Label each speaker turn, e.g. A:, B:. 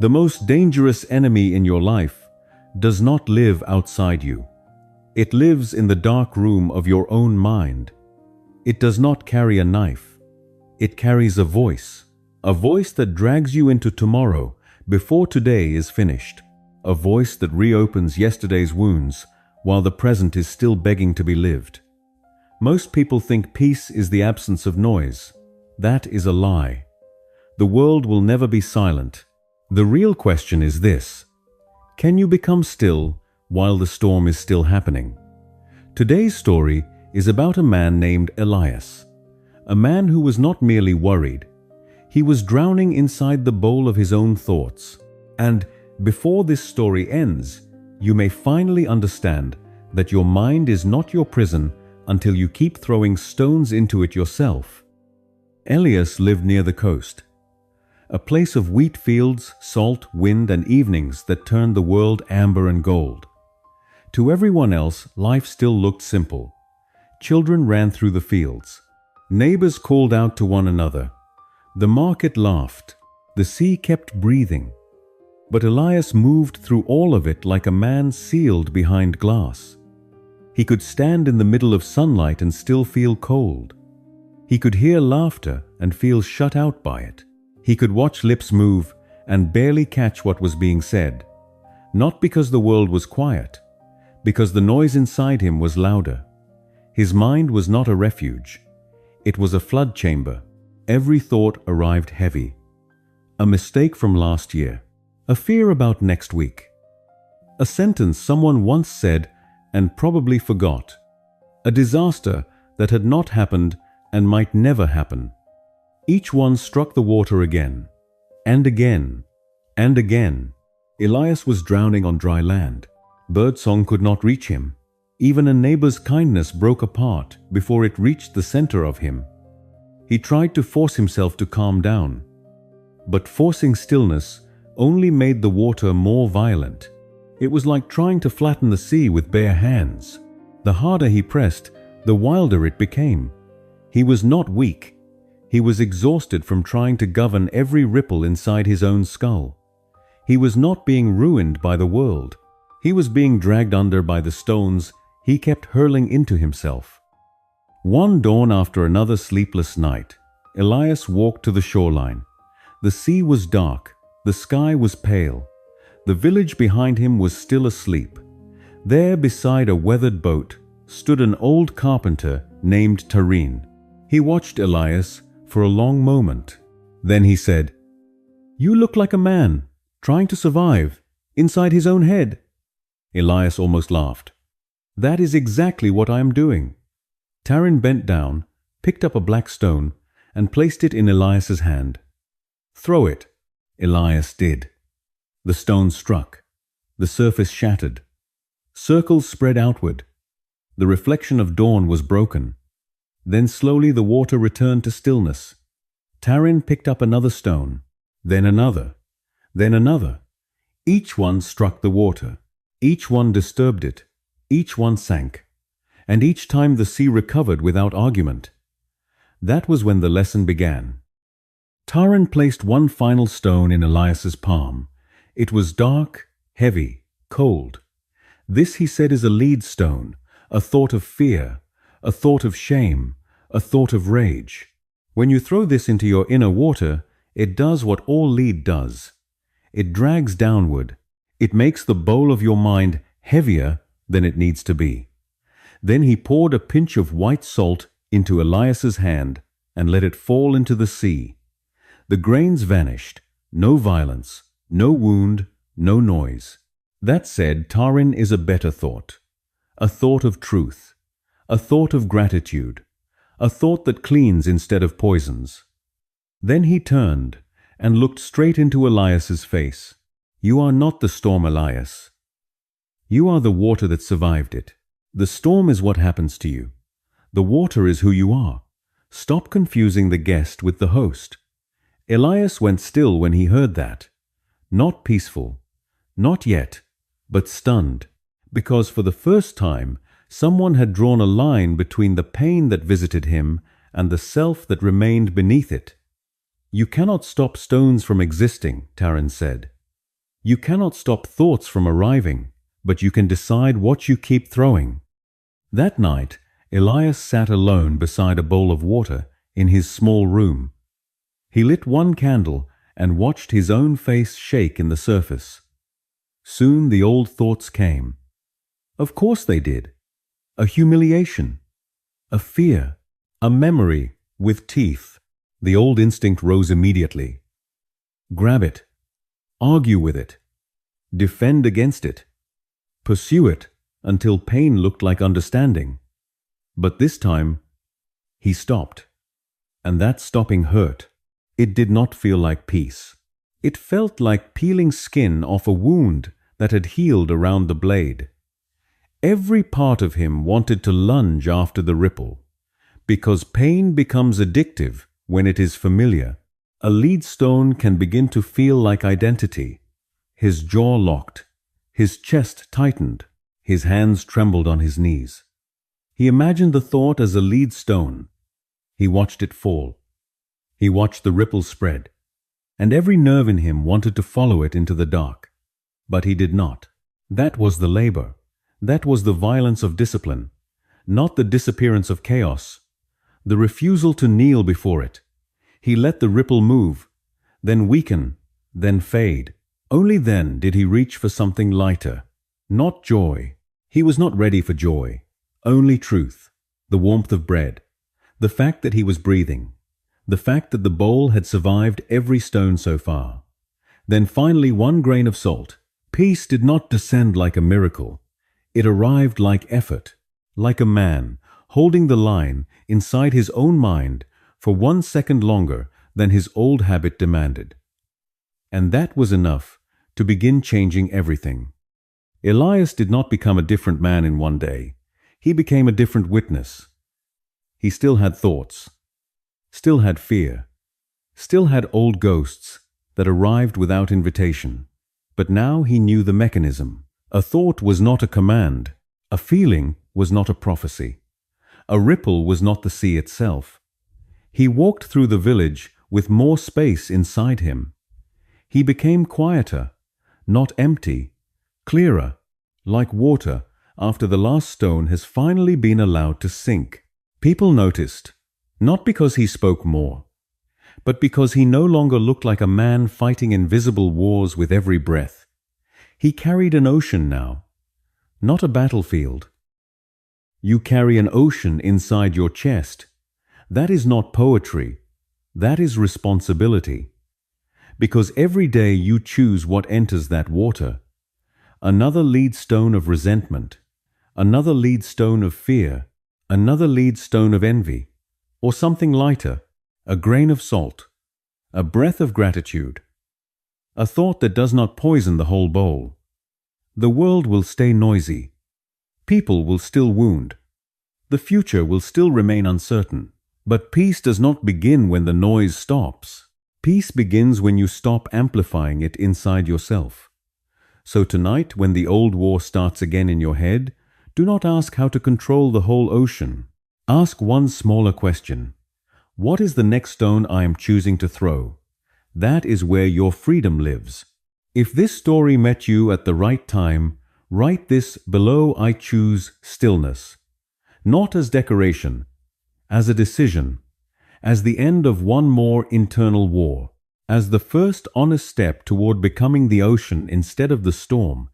A: The most dangerous enemy in your life does not live outside you. It lives in the dark room of your own mind. It does not carry a knife. It carries a voice that drags you into tomorrow before today is finished, a voice that reopens yesterday's wounds while the present is still begging to be lived. Most people think peace is the absence of noise. That is a lie. The world will never be silent. The real question is this: can you become still while the storm is still happening? Today's story is about a man named Elias, a man who was not merely worried. He was drowning inside the bowl of his own thoughts. And before this story ends, you may finally understand that your mind is not your prison until you keep throwing stones into it yourself. Elias lived near the coast, a place of wheat fields, salt, wind, and evenings that turned the world amber and gold. To everyone else, life still looked simple. Children ran through the fields. Neighbors called out to one another. The market laughed. The sea kept breathing. But Elias moved through all of it like a man sealed behind glass. He could stand in the middle of sunlight and still feel cold. He could hear laughter and feel shut out by it. He could watch lips move and barely catch what was being said. Not because the world was quiet, because the noise inside him was louder. His mind was not a refuge. It was a flood chamber. Every thought arrived heavy. A mistake from last year. A fear about next week. A sentence someone once said and probably forgot. A disaster that had not happened and might never happen. Each one struck the water again, and again, and again. Elias was drowning on dry land. Birdsong could not reach him. Even a neighbor's kindness broke apart before it reached the center of him. He tried to force himself to calm down. But forcing stillness only made the water more violent. It was like trying to flatten the sea with bare hands. The harder he pressed, the wilder it became. He was not weak. He was exhausted from trying to govern every ripple inside his own skull. He was not being ruined by the world. He was being dragged under by the stones he kept hurling into himself. One dawn after another sleepless night, Elias walked to the shoreline. The sea was dark. The sky was pale. The village behind him was still asleep. There, beside a weathered boat, stood an old carpenter named Tarin. He watched Elias for a long moment. Then he said, "You look like a man trying to survive inside his own head." Elias almost laughed. "That is exactly what I am doing." Tarin bent down, picked up a black stone, and placed it in Elias's hand. "Throw it." Elias did. The stone struck. The surface shattered. Circles spread outward. The reflection of dawn was broken. Then slowly the water returned to stillness. Tarin picked up another stone, then another, then another. Each one struck the water. Each one disturbed it. Each one sank. And each time the sea recovered without argument. That was when the lesson began. Tarin placed one final stone in Elias's palm. It was dark, heavy, cold. This, he said, is a lead stone, a thought of fear, a thought of shame, a thought of rage. When you throw this into your inner water, it does what all lead does. It drags downward. It makes the bowl of your mind heavier than it needs to be. Then he poured a pinch of white salt into Elias's hand and let it fall into the sea. The grains vanished. No violence, no wound, no noise. That said, Tarin is a better thought. A thought of truth. A thought of gratitude. A thought that cleans instead of poisons. Then he turned and looked straight into Elias's face. "You are not the storm, Elias. You are the water that survived it. The storm is what happens to you. The water is who you are. Stop confusing the guest with the host." Elias went still when he heard that. Not peaceful, not yet, but stunned, because for the first time someone had drawn a line between the pain that visited him and the self that remained beneath it. "You cannot stop stones from existing," Tarin said. You cannot stop thoughts from arriving, but you can decide what you keep throwing. That night, Elias sat alone beside a bowl of water in his small room. He lit one candle and watched his own face shake in the surface. Soon the old thoughts came. Of course they did. A humiliation, a fear, a memory with teeth. The old instinct rose immediately. Grab it. Argue with it. Defend against it. Pursue it until pain looked like understanding. But this time, he stopped. And that stopping hurt. It did not feel like peace. It felt like peeling skin off a wound that had healed around the blade. Every part of him wanted to lunge after the ripple, because pain becomes addictive when it is familiar. A lead stone can begin to feel like identity. His jaw locked, his chest tightened, his hands trembled on his knees. He imagined the thought as a lead stone. He watched it fall. He watched the ripples spread, and every nerve in him wanted to follow it into the dark. But he did not. That was the labor. That was the violence of discipline, not the disappearance of chaos. The refusal to kneel before it. He let the ripple move, then weaken, then fade. Only then did he reach for something lighter, not joy. He was not ready for joy, only truth, the warmth of bread, the fact that he was breathing, the fact that the bowl had survived every stone so far. Then finally one grain of salt. Peace did not descend like a miracle. It arrived like effort, like a man holding the line inside his own mind for 1 second longer than his old habit demanded. And that was enough to begin changing everything. Elias did not become a different man in one day. He became a different witness. He still had thoughts, still had fear, still had old ghosts that arrived without invitation. But now he knew the mechanism. A thought was not a command. A feeling was not a prophecy. A ripple was not the sea itself. He walked through the village with more space inside him. He became quieter, not empty, clearer, like water after the last stone has finally been allowed to sink. People noticed, not because he spoke more, but because he no longer looked like a man fighting invisible wars with every breath. He carried an ocean now, not a battlefield. You carry an ocean inside your chest. That is not poetry. That is responsibility. Because every day you choose what enters that water. Another lead stone of resentment, another lead stone of fear, another lead stone of envy, or something lighter, a grain of salt, a breath of gratitude, a thought that does not poison the whole bowl. The world will stay noisy. People will still wound. The future will still remain uncertain. But peace does not begin when the noise stops. Peace begins when you stop amplifying it inside yourself. So tonight, when the old war starts again in your head, do not ask how to control the whole ocean. Ask one smaller question. What is the next stone I am choosing to throw? That is where your freedom lives. If this story met you at the right time, write this below: I choose stillness. Not as decoration, as a decision, as the end of one more internal war, as the first honest step toward becoming the ocean instead of the storm